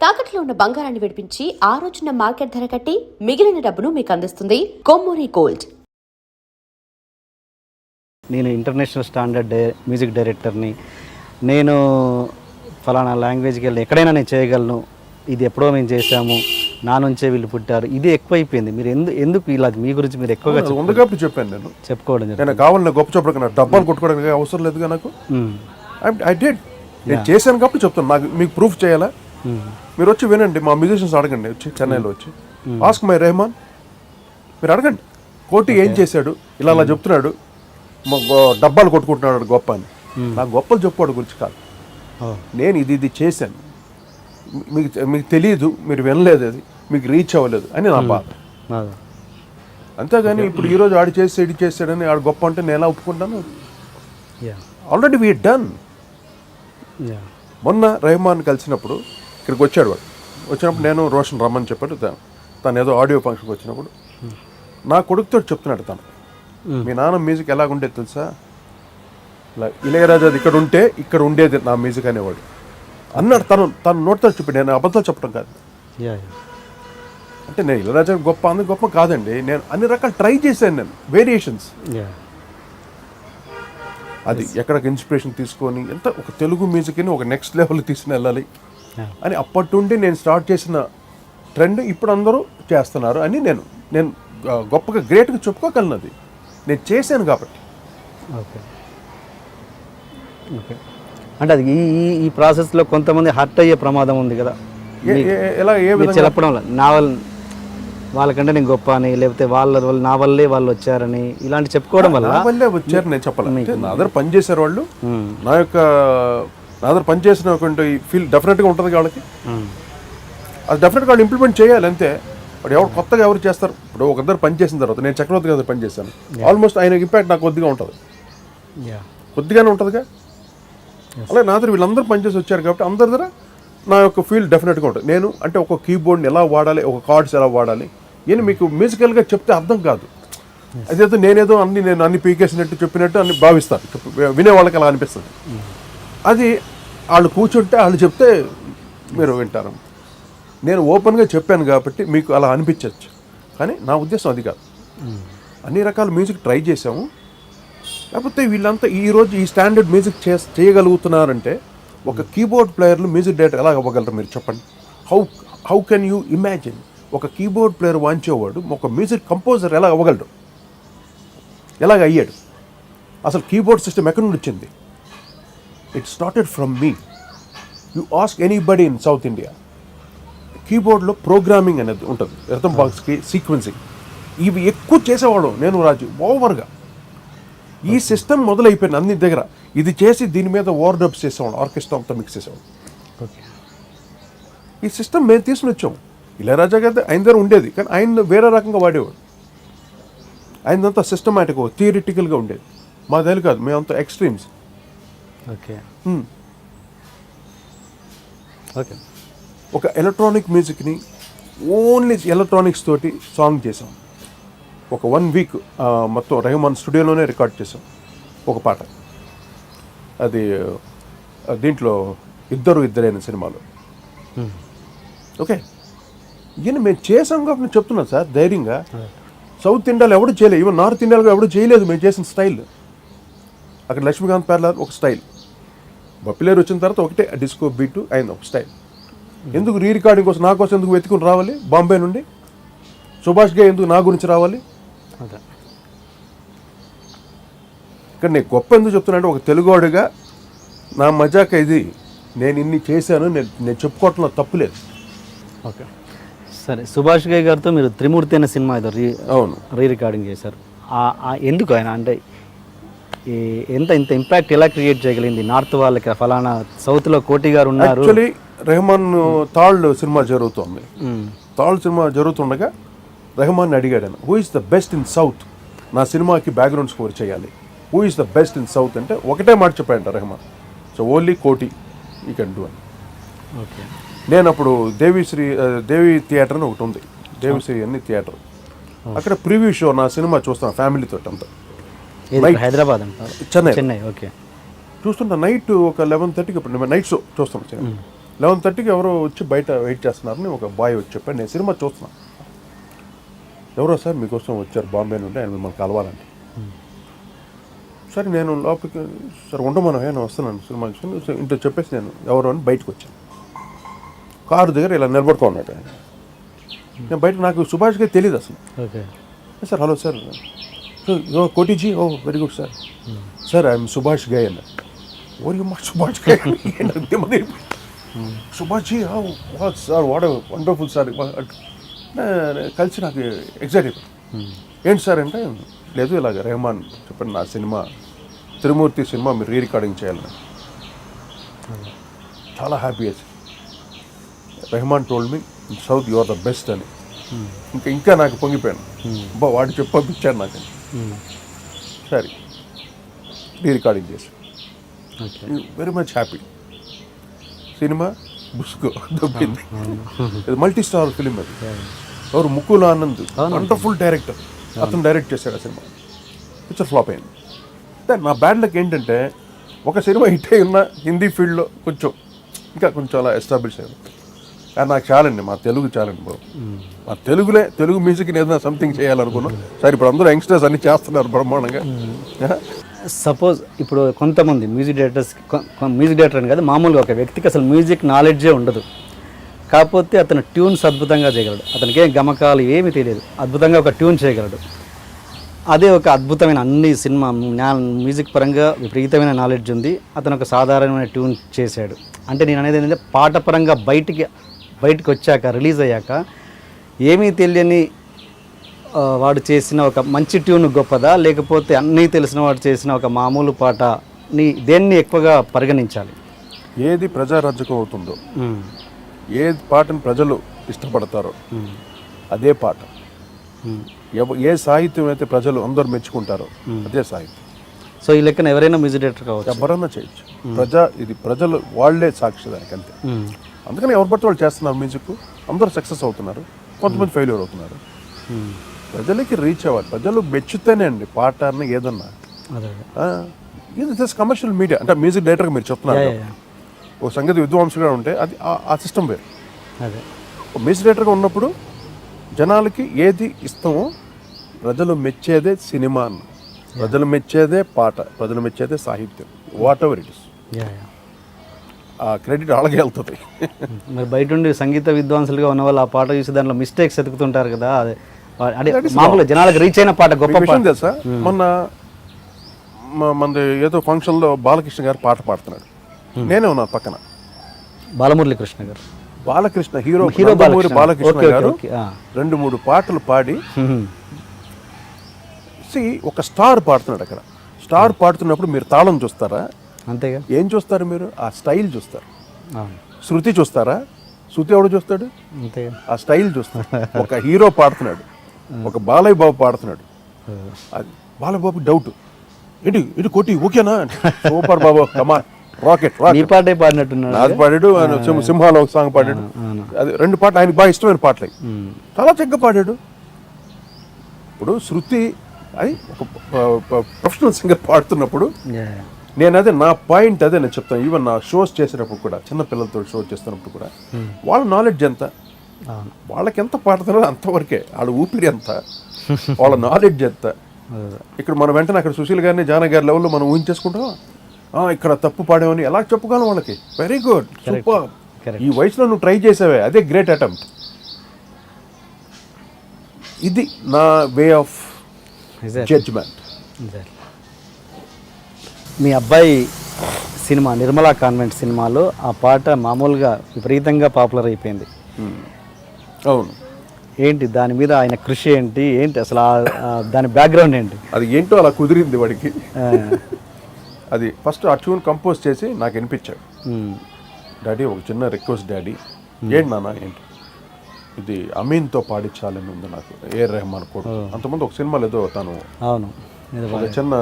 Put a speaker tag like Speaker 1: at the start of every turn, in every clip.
Speaker 1: తాకట్లో ఉన్న బంగారాన్ని విడిపించి ఆ రోజున మార్కెట్ ధర కట్టి మిగిలిన డబ్బును మీకు అందిస్తుంది కొమ్మూరి గోల్డ్.
Speaker 2: నేను ఇంటర్నేషనల్ స్టాండర్డ్ మ్యూజిక్ డైరెక్టర్ని. నేను ఫలానా లాంగ్వేజ్కి వెళ్ళి ఎక్కడైనా నేను చేయగలను, ఇది ఎప్పుడో మేము చేసాము, నా నుంచే వీళ్ళు పుట్టారు, ఇది ఎక్కువైపోయింది. మీరు ఎందుకు ఇలా మీ గురించి మీరు ఎక్కువగా
Speaker 3: ఉండగాప్పుడు చెప్పాను నేను చెప్పుకోవడం. నేను కావాలన్నా గొప్ప చెప్పడం, డబ్బాలు కొట్టుకోవడానికి అవసరం లేదుగా నాకు. ఐ డిడ్, నేను చేశాను కాబట్టి చెప్తాను. నాకు మీకు ప్రూఫ్ చేయాలా? మీరు వచ్చి వినండి, మా మ్యూజిషియన్స్ అడగండి, వచ్చి చెన్నైలో వచ్చి ఆస్క్ మై రెహమాన్, మీరు అడగండి కోటి ఏం చేశాడు, ఇలా అలా చెప్తున్నాడు, డబ్బాలు కొట్టుకుంటున్నాడు గొప్ప అని. నాకు గొప్పలు చెప్పుకోవడం గురించి కాదు, నేను ఇది చేశాను, మీకు తెలియదు, మీరు వినలేదు, అది మీకు రీచ్ అవ్వలేదు అని నా బాధ. అంతేగాని ఇప్పుడు ఈరోజు ఆడు చేసి ఇది చేశాడని ఆడు గొప్ప అంటే నేను ఎలా ఒప్పుకుంటాను? Already we done. మొన్న రెహమాన్ కలిసినప్పుడు ఇక్కడికి వచ్చాడు, వాడు వచ్చినప్పుడు నేను రోషన్ రమ్మని చెప్పాడు. తను ఏదో ఆడియో ఫంక్షన్కి వచ్చినప్పుడు నా కొడుకుతో చెప్తున్నాడు, తను మీ నాన్న మ్యూజిక్ ఎలాగుండేది తెలుసా, ఇలా ఇళయరాజాది ఇక్కడ ఉంటే ఇక్కడ ఉండేది నా మ్యూజిక్ అనేవాడు అన్నాడు. తను నోటితో చెప్పాడు, నేను అబద్ధాలు చెప్పడం కాదు. అంటే నేను ఇళయరాజా గొప్ప కాదండి, నేను అన్ని రకాలు ట్రై చేశాను, నేను వేరియేషన్స్. అది ఎక్కడికి ఇన్స్పిరేషన్ తీసుకొని ఎంత ఒక తెలుగు మ్యూజిక్ని ఒక నెక్స్ట్ లెవెల్కి తీసుకుని వెళ్ళాలి అని అప్పటి నుండి నేను స్టార్ట్ చేసిన ట్రెండ్ ఇప్పుడు అందరూ చేస్తున్నారు అని నేను గొప్పగా గ్రేట్గా చెప్పుకోగలను. అది నేను చేశాను కాబట్టి.
Speaker 2: ఓకే ఓకే అంటే అది ఈ ప్రాసెస్లో కొంతమంది హర్ట్ అయ్యే ప్రమాదం ఉంది కదా,
Speaker 3: ఎలా ఏ విధంగా
Speaker 2: చెప్పడం వాళ్ళకంటే నేను గొప్ప అని, లేకపోతే నా వల్లే వాళ్ళు వచ్చారని ఇలాంటి చెప్పుకోవడం వల్ల
Speaker 3: నా వల్లే వచ్చారు నేను చెప్పాలి. నా దగ్గర పనిచేశారు వాళ్ళు, నా దగ్గర పనిచేసినటువంటి ఫీల్ డెఫినెట్గా ఉంటుంది వాళ్ళకి. అది డెఫినెట్గా వాళ్ళు ఇంప్లిమెంట్ చేయాలి అంతే. వాడు కొత్తగా ఎవరు చేస్తారు? ఇప్పుడు ఒక దగ్గర పని చేసిన తర్వాత నేను చక్రవర్తి గారి పని చేశాను, ఆల్మోస్ట్ ఆయన ఇంపాక్ట్ నాకు కొద్దిగానే ఉంటుందిగా. అలాగే నా దగ్గర వీళ్ళందరూ పనిచేసి వచ్చారు కాబట్టి అందరి దగ్గర నా యొక్క ఫీల్ డెఫినెట్గా ఉంటుంది. నేను అంటే ఒక కీబోర్డ్ని ఎలా వాడాలి, ఒక కార్డ్స్ ఎలా వాడాలి అని మీకు మ్యూజికల్గా చెప్తే అర్థం కాదు. అదేదో నేను అన్ని పీకేసినట్టు చెప్పినట్టు అన్ని భావిస్తాను, వినేవాళ్ళకి అలా అనిపిస్తుంది. అది వాళ్ళు కూర్చుంటే వాళ్ళు చెప్తే మీరు వింటారు. నేను ఓపెన్గా చెప్పాను కాబట్టి మీకు అలా అనిపించవచ్చు, కానీ నా ఉద్దేశం అది కాదు. అన్ని రకాల మ్యూజిక్ ట్రై చేసాము, కాకపోతే వీళ్ళంతా ఈరోజు ఈ స్టాండర్డ్ మ్యూజిక్ చేయగలుగుతున్నారంటే ఒక కీబోర్డ్ ప్లేయర్లు మ్యూజిక్ డైరెక్టర్ ఎలా అవ్వగలరు మీరు చెప్పండి? హౌ కెన్ యూ ఇమాజిన్ ఒక కీబోర్డ్ ప్లేయర్ వాంచేవాడు ఒక మ్యూజిక్ కంపోజర్ ఎలా అవ్వగలడు? ఎలాగ అయ్యాడు? అసలు కీబోర్డ్ సిస్టమ్ ఎక్కడి నుండి వచ్చింది? It started from me. You ask anybody in south India, కీబోర్డ్లో ప్రోగ్రామింగ్ అనేది ఉంటుంది, రిథమ్ బాక్స్కి సీక్వెన్సింగ్, ఇవి ఎక్కువ చేసేవాడు నేను రాజు ఓవర్గా. ఈ సిస్టమ్ మొదలైపోయింది అన్ని దగ్గర. ఇది చేసి దీని మీద ఓవర్ డబ్స్ చేసేవాడు, ఆర్కెస్ట్రా అంతా మిక్స్ చేసేవాడు. ఈ సిస్టమ్ మేము తీసుకుని వచ్చాము. ఇళయరాజా గారి ఆయన దగ్గర ఉండేది, కానీ ఆయన వేరే రకంగా వాడేవాడు. ఆయనంతా సిస్టమాటిక్గా థియరిటికల్గా ఉండేది. మా దగ్గర కాదు, మేమంతా ఎక్స్ట్రీమ్స్.
Speaker 2: ఓకే ఓకే
Speaker 3: ఒక ఎలక్ట్రానిక్ మ్యూజిక్ని ఓన్లీ ఎలక్ట్రానిక్స్ తోటి సాంగ్ చేసాం. ఒక 1 వీక్ మొత్తం రెహమాన్ స్టూడియోలోనే రికార్డ్ చేసాం ఒక పాట. అది దీంట్లో ఇద్దరైన సినిమాలో. ఓకే, ఈయన మేము చేసాం కాబట్టి చెప్తున్నాను సార్ ధైర్యంగా. సౌత్ ఇండియాలో ఎవడు చేయలేదు, ఈవెన్ నార్త్ ఇండియాలో ఎవడు చేయలేదు మేము చేసిన స్టైల్. అక్కడ లక్ష్మీకాంత్ పేర్లార్ ఒక స్టైల్, బప్పిలేరు వచ్చిన తర్వాత ఒకటే డిస్కో బీటు అయింది ఒక స్టైల్. ఎందుకు రీ రికార్డింగ్ కోసం నా కోసం ఎందుకు వెతుకుని రావాలి బాంబే నుండి? సుభాష్ గా ఎందుకు నా గురించి రావాలి? ఇక్కడ నేను గొప్ప ఎందుకు చెప్తున్నానంటే ఒక తెలుగువాడుగా నా మజాక ఇది, నేను ఇన్ని చేశాను, నేను చెప్పుకోవటంలో తప్పు లేదు.
Speaker 2: ఓకే సరే, సుభాష్ గారితో మీరు త్రిమూర్తి అనే సినిమా ఏదో
Speaker 3: అవును
Speaker 2: రీ రికార్డింగ్ చేశారు. ఎందుకు ఆయన అంటే ఇంత ఇంపాక్ట్ ఎలా క్రియేట్ చేయగలిగింది నార్త్ వాళ్ళకి? ఫలానా సౌత్లో కోటి గారు ఉన్నారు.
Speaker 3: యాక్చువల్లీ రెహమాన్ తాళ్ సినిమా జరుగుతుంది. తాళ్ సినిమా జరుగుతుండగా రెహమాన్ అడిగాడు, who is the best in south, నా సినిమాకి బ్యాక్గ్రౌండ్ స్కోర్ చేయాలి, who is the best in south అంటే ఒకటే మాట చెప్పాడంట రెహమాన్, సో ఓన్లీ కోటి యూ కెన్ డూ అని.
Speaker 2: ఓకే,
Speaker 3: నేను అప్పుడు దేవి థియేటర్ అని ఒకటి ఉంది, దేవిశ్రీ అని థియేటర్, అక్కడ ప్రివ్యూ షో నా సినిమా చూస్తాను ఫ్యామిలీతో అంతా.
Speaker 2: హైదరాబాద్
Speaker 3: చెన్నై. ఓకే, చూస్తుంటా నైట్ ఒక 11:30కి నైట్ షో చూస్తాను. 11:30కి ఎవరో వచ్చి బయట వెయిట్ చేస్తున్నారని ఒక బాయ్ వచ్చి చెప్పాడు. నేను సినిమా చూస్తున్నాను. ఎవరో సార్ మీకోసం వచ్చారు బాంబే నుండి, ఆయన మిమ్మల్ని కలవాలండి. సరే నేను లోపలికి సరే ఉండమను, నేను వస్తున్నాను సినిమా చూసి ఇంట్లో చెప్పేసి నేను ఎవరో అని బయటకు వచ్చాను. కారు దగ్గర ఇలా నిలబడుకో ఉన్నాడు ఆయన. నేను బయట నాకు సుభాష్గా తెలియదు అసలు.
Speaker 2: Okay
Speaker 3: sir hello sir, Koti ji, oh very good sir. Sir I'm Subhash Ghai అన్న. ఓరి మా Subhash Ghai Subhash ji sir what wonderful sir. కలిసి నాకు ఎగ్జైట్ అయిపోయింది. ఏంటి సార్ అంటే, లేదు ఇలాగ రెహమాన్ చెప్పండి నా సినిమా తిరుమూర్తి సినిమా మీరు రికార్డింగ్ చేయాలని. చాలా హ్యాపీ వేసి Rahman told me south you are the best అని. ఇంకా నాకు పొంగిపోయాను. అబ్బా వాడు చెప్పి పంపించాడు నాకు. సరే రికార్డింగ్ చేసి వెరీ మచ్ హ్యాపీ. సినిమా బుస్కో దొబ్బింది. ఇది మల్టీ స్టార్ ఫిలిం. అది ఎవరు ముకుల్ ఆనంద్, వండర్ఫుల్ డైరెక్టర్. అతను డైరెక్ట్ చేశాడు ఆ సినిమా. పిక్చర్ ఫ్లాప్ అయింది. అంటే నా బ్యాడ్ లక్ ఏంటంటే ఒక సినిమా హిట్ అయి ఉన్న హిందీ ఫీల్డ్లో ఇంకా కొంచెం అలా ఎస్టాబ్లిష్ అయ్యాను. కానీ నాకు చాలండి, మా తెలుగు చాలండి బాబు. మా తెలుగు మ్యూజిక్ని ఏదైనా సంథింగ్ చేయాలనుకున్నాం. సరే ఇప్పుడు అందరూ యంగ్స్టర్స్ అన్ని చేస్తున్నారు బ్రహ్మాండంగా.
Speaker 2: సపోజ్ ఇప్పుడు కొంతమంది మ్యూజిక్ డైరెక్టర్ అని కాదు, మామూలుగా ఒక వ్యక్తికి అసలు మ్యూజిక్ నాలెడ్జే ఉండదు. కాకపోతే అతను ట్యూన్స్ అద్భుతంగా చేయగలడు. అతనికి ఏం గమకాలు ఏమీ తెలియదు, అద్భుతంగా ఒక ట్యూన్ చేయగలడు. అదే ఒక అద్భుతమైన అన్ని సినిమా మ్యూజిక్ పరంగా విపరీతమైన నాలెడ్జ్ ఉంది, అతను ఒక సాధారణమైన ట్యూన్ చేశాడు. అంటే నేను అనేది ఏంటంటే పాట పరంగా బయటికి వచ్చాక, రిలీజ్ అయ్యాక ఏమీ తెలియని వాడు చేసిన ఒక మంచి ట్యూన్ గొప్పదా, లేకపోతే అన్నీ తెలిసిన వాడు చేసిన ఒక మామూలు పాటని దేన్ని ఎక్కువగా పరిగణించాలి?
Speaker 3: ఏది ప్రజారాజ్యకం అవుతుందో, ఏ పాటను ప్రజలు ఇష్టపడతారో అదే పాట. ఏ సాహిత్యం అయితే ప్రజలు అందరూ మెచ్చుకుంటారో అదే సాహిత్యం.
Speaker 2: సో ఈ లెక్కన ఎవరైనా మ్యూజిక్ డైరెక్టర్ కావచ్చు,
Speaker 3: ఎవరన్నా చేయొచ్చు. ఇది ప్రజలు వాళ్ళే సాక్షి దానికి, అంతే. అందుకని ఎవరు పట్టి వాళ్ళు చేస్తున్నారు మ్యూజిక్, అందరూ సక్సెస్ అవుతున్నారు, కొంతమంది ఫెయిల్యూర్ అవుతున్నారు. ప్రజలకి రీచ్ అవ్వాలి, ప్రజలు మెచ్చుతేనే అండి పాట అన్న ఏదన్నా. ఇది జస్ట్ కమర్షియల్ మీడియా. అంటే మ్యూజిక్ డైరెక్టర్గా మీరు చెప్తున్నారు, ఒక సంగీత విద్వాంసుగా ఉంటే అది ఆ సిస్టమ్ వేరు. ఒక మ్యూజిక్ డైరెక్టర్గా ఉన్నప్పుడు జనాలకి ఏది ఇస్తామో, ప్రజలు మెచ్చేదే సినిమా అన్న, ప్రజలు మెచ్చేదే పాట, ప్రజలు మెచ్చేదే సాహిత్యం, వాట్ ఎవర్ ఇట్ ఇస్. ఆ క్రెడిట్ అలాగే వెళ్తుంది.
Speaker 2: మరి బయట ఉండి సంగీత విద్వాంసులుగా ఉన్న వాళ్ళు ఆ పాట చూసి దాంట్లో మిస్టేక్స్ ఎదుగుతుంటారు కదా, అదే మామూలుగా జనాలకు రీచ్ అయిన పాట గొప్ప
Speaker 3: విషయం తెలుసా? మన ఏదో ఫంక్షన్లో బాలకృష్ణ గారు పాట పాడుతున్నాడు, నేనే ఉన్నా పక్కన.
Speaker 2: బాలమురళీ కృష్ణ గారు,
Speaker 3: బాలకృష్ణ హీరో బాలకృష్ణ గారు 2-3 పాటలు పాడి ఒక స్టార్ పాడుతున్నాడు. అక్కడ స్టార్ పాడుతున్నప్పుడు మీరు తాళం చూస్తారా?
Speaker 2: అంతేగా.
Speaker 3: ఏం చూస్తారు మీరు? ఆ స్టైల్ చూస్తారు. శృతి చూస్తారా? శృతి ఎవడు చూస్తాడు?
Speaker 2: అంతేగా. ఆ
Speaker 3: స్టైల్ చూస్తాడు. ఒక హీరో పాడుతున్నాడు, ఒక బాలయ్య బాబు పాడుతున్నాడు, అది బాలయ్య బాబు డౌట్ ఏంటి ఇది కొట్టి ఓకేనా? సూపర్ బాబు, కమాన్, రాకెట్.
Speaker 2: పాటే పాడినట్టున్నాడు,
Speaker 3: అది పాడాడు. సింహాలో ఒక సాంగ్ పాడాడు. అది 2 పాటలు ఆయనకు బాగా ఇష్టమైన పాటలు, చాలా చక్కగా పాడాడు. ఇప్పుడు శృతి అది ఒక ప్రొఫెషనల్ సింగర్ పాడుతున్నప్పుడు నేను నా పాయింట్ అదే నేను చెప్తాను. ఈవెన్ నా షోస్ చేసేటప్పుడు కూడా, చిన్న పిల్లలతో షో చేస్తున్నప్పుడు కూడా, వాళ్ళ నాలెడ్జ్ ఎంత, వాళ్ళకి ఎంత పాడుతున్నారో అంతవరకే, వాళ్ళ ఊపిరి ఎంత, వాళ్ళ నాలెడ్జ్ ఎంత. ఇక్కడ మనం వెంటనే అక్కడ సుశీల్ గారిని, జానకి గారి లెవెల్లో మనం ఊహించేసుకుంటాం. ఇక్కడ తప్పు పాడేవని ఎలా చెప్పుకోవాలి వాళ్ళకి? వెరీ గుడ్, సూపర్, ఈ వయసులో నువ్వు ట్రై చేసావే, అదే గ్రేట్ అటెంప్ట్. ఇది నా వే ఆఫ్ జడ్జ్మెంట్.
Speaker 2: మీ అబ్బాయి సినిమా నిర్మలా కాన్వెంట్ సినిమాలో ఆ పాట మామూలుగా విపరీతంగా పాపులర్ అయిపోయింది.
Speaker 3: అవును.
Speaker 2: ఏంటి దాని మీద ఆయన కృషి ఏంటి అసలు దాని బ్యాక్గ్రౌండ్ ఏంటి?
Speaker 3: అది ఏంటో అలా కుదిరింది వాడికి. అది ఫస్ట్ ఆ ట్యూన్ కంపోజ్ చేసి నాకు వినిపించాడు. డాడీ ఒక చిన్న రిక్వెస్ట్ డాడీ. ఏంటి నాన్న? ఏంటి? ఇది అమీన్తో పాడించాలని ఉంది నాకు, ఏఆర్ రెహమాన్ కూడా. అంతకుముందు ఒక సినిమాలో ఏదో తను చిన్న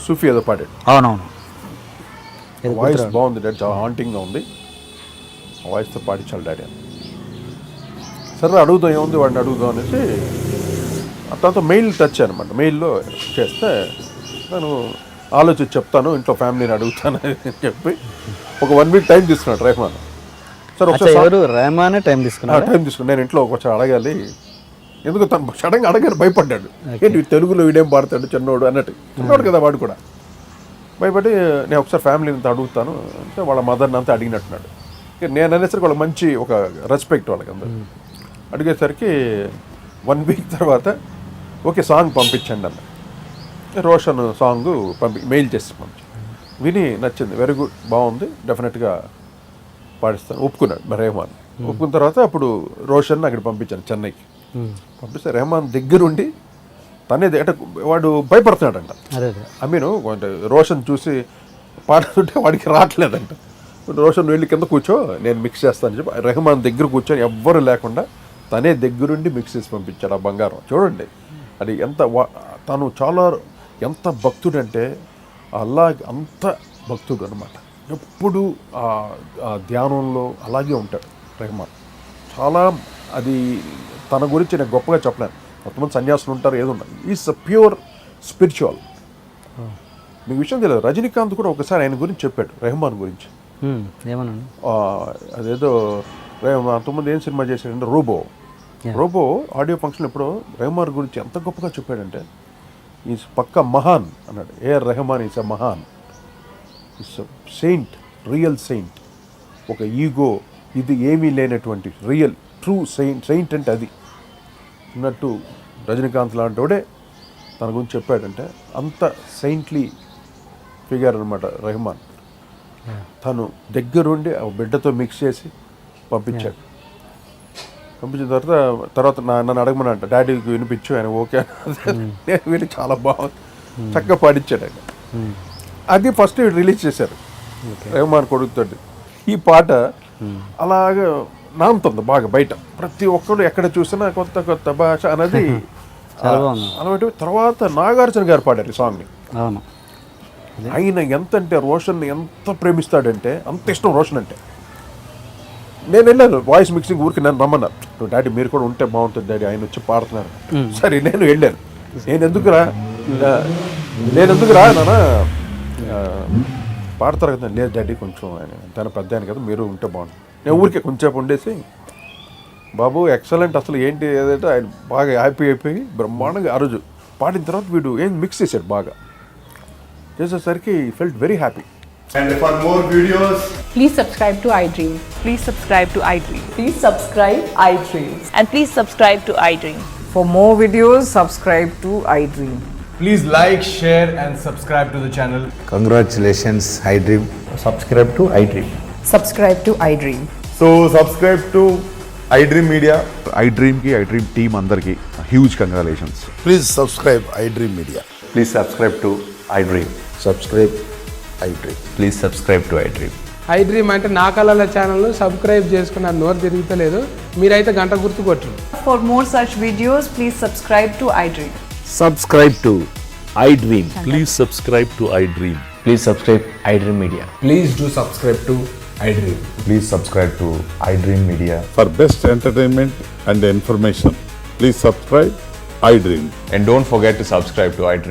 Speaker 3: సూఫీ ఏదో పాడాడు.
Speaker 2: అవునవును.
Speaker 3: వాయిస్ బాగుంది డాడీ, చాలా హాంటింగ్గా ఉంది, వాయిస్తో పాడించాలి డాడీ అని. సరే అడుగుదాం, ఏముంది వాడిని అడుగుదాం అనేసి అతనితో మెయిల్ టచ్ అనమాట. మెయిల్లో చేస్తే నేను ఆలోచించి చెప్తాను, ఇంట్లో ఫ్యామిలీని అడుగుతాను అని చెప్పి ఒక 1 వీక్ టైం తీసుకున్నాడు రెహమాన్. సార్
Speaker 2: అచ్చా,
Speaker 3: ఒకసారి
Speaker 2: ఎవరు రెహమానే టైం తీసుకున్నారు?
Speaker 3: టైం తీసుకుని నేను ఇంట్లో ఒకసారి అడగాలి, ఎందుకు తను సడన్గా అడగాలి భయపడ్డాడు. ఏంటి తెలుగులో వీడేం పాడతాడు చిన్నోడు అన్నట్టు, చిన్నోడు కదా వాడు కూడా భయపడి, నేను ఒకసారి ఫ్యామిలీని అంతా అడుగుతాను అంటే వాళ్ళ మదర్ని అంతా అడిగినట్టున్నాడు. నేను అనేసరికి వాళ్ళకి మంచి ఒక రెస్పెక్ట్ వాళ్ళకి అందరూ. అడిగేసరికి 1 వీక్ తర్వాత ఓకే సాంగ్ పంపించండి అన్న. రోషన్ సాంగ్ మెయిల్ చేసి విని నచ్చింది, వెరీ గుడ్, బాగుంది, డెఫినెట్గా పాడిస్తాను ఒప్పుకున్నాడు రెహమాన్. ఒప్పుకున్న తర్వాత అప్పుడు రోషన్ అక్కడ పంపించాను చెన్నైకి. పంపిస్తే రెహమాన్ దగ్గరుండి తనే అంటే వాడు భయపడుతున్నాడంట. ఐ మీన్ రోషన్ చూసి పాడుతుంటే వాడికి రావట్లేదంట. రోషన్ వెళ్ళి కింద కూర్చో నేను మిక్స్ చేస్తాను చెప్పి రెహమాన్ దగ్గర కూర్చొని ఎవ్వరు లేకుండా తనే దగ్గరుండి మిక్స్ చేసి పంపించాడు ఆ బంగారం. చూడండి అది తను చాలా ఎంత భక్తుడంటే అల్లా అంత భక్తుడు అనమాట. ఎప్పుడు ఆ ధ్యానంలో అలాగే ఉంటాడు రెహమాన్. చాలా అది తన గురించి నేను గొప్పగా చెప్పలేను. కొంతమంది సన్యాసులు ఉంటారు, ఏదో ఉంటారు. Is a pure spiritual. మీకు విషయం తెలియదు, రజనీకాంత్ కూడా ఒకసారి ఆయన గురించి చెప్పాడు రెహమాన్ గురించి.
Speaker 2: ఏమన్నాను?
Speaker 3: అదేదో అంతకుముందు ఏం సినిమా చేశాడంటే రోబో ఆడియో ఫంక్షన్ ఎప్పుడో రెహమాన్ గురించి ఎంత గొప్పగా చెప్పాడంటే ఈజ్ పక్క మహాన్ అన్నాడు. ఏఆర్ రెహమాన్ ఈజ్ అ మహాన్, is a Saint, real Saint. ఒక ఈగో ఇది ఏమీ లేనటువంటి రియల్ ట్రూ సెయింట్ అంటే అది ఉన్నట్టు రజనీకాంత్ లాంటివాడే తన గురించి చెప్పాడంటే అంత సెయింట్లీ ఫిగర్ అనమాట రెహమాన్. తను దగ్గరుండి ఆ బిడ్డతో మిక్స్ చేసి పంపించాడు. పంపించిన తర్వాత నన్ను అడగమని అంట, డాడీకి వినిపించు, ఆయన ఓకే నేను వీళ్ళు చాలా బాగుంది చక్కగా పాడించాడు ఆయన. అది ఫస్ట్ రిలీజ్ చేశారు రెహమాన్ కొడుకుతోటి. ఈ పాట అలాగా నానుతుంది బాగా బయట, ప్రతి ఒక్కరు ఎక్కడ చూసినా కొత్త కొత్త భాష అనేది అలాంటి. తర్వాత నాగార్జున గారు పాడారు ఈ సాంగ్ని. ఆయన ఎంత అంటే రోషన్ ఎంత ప్రేమిస్తాడంటే అంత ఇష్టం రోషన్ అంటే. నేను వెళ్ళాను వాయిస్ మిక్సింగ్ ఊరికి, నన్ను రమ్మన్నారు, డాడీ మీరు కూడా ఉంటే బాగుంటుంది డాడీ, ఆయన వచ్చి పాడుతున్నారు. సరే నేను వెళ్ళాను. నేను ఎందుకురా నాన్న పాడతారు కదా. లేదు డాడీ కొంచెం ఆయన తన పెద్ద ఆయన కదా, మీరు ఉంటే బాగుంటుంది. నేను ఊరికే కొంచెంసేపు ఉండేసి బాబు ఎక్సలెంట్ అసలు ఏంటి ఏదంటే ఆయన బాగా హ్యాపీ అయిపోయి బ్రహ్మాండంగా ఆ రోజు పాడిన తర్వాత వీడు ఏం మిక్స్ చేశాడు బాగా చేసేసరికి felt very happy.
Speaker 4: And for more videos,
Speaker 5: please subscribe to iDream.
Speaker 6: Please subscribe to iDream.
Speaker 5: Please subscribe iDream.
Speaker 6: And please subscribe to iDream.
Speaker 7: For more videos, subscribe to iDream.
Speaker 4: please like, share and subscribe to the channel.
Speaker 8: Congratulations, iDream.
Speaker 9: Subscribe to iDream.
Speaker 7: Subscribe to iDream.
Speaker 4: So subscribe to iDream Media.
Speaker 10: iDream ki iDream team andarki huge congratulations.
Speaker 8: Please subscribe iDream Media.
Speaker 9: Please subscribe to iDream.
Speaker 8: Subscribe iDream.
Speaker 9: Please subscribe to iDream.
Speaker 11: iDream అంటే నా కళల ఛానల్ను subscribe చేసుకున్న నోరు తిరుగుతలేదు, మీరైతే గంట గుర్తు కొట్టండి.
Speaker 7: For more such videos, please subscribe to iDream.
Speaker 12: Subscribe to iDream. Please subscribe to iDream.
Speaker 9: Please subscribe iDream Media.
Speaker 4: Please do subscribe to iDream.
Speaker 9: Please subscribe to iDream Media.
Speaker 10: For best entertainment and information, please subscribe iDream.
Speaker 9: And don't forget to subscribe to iDream.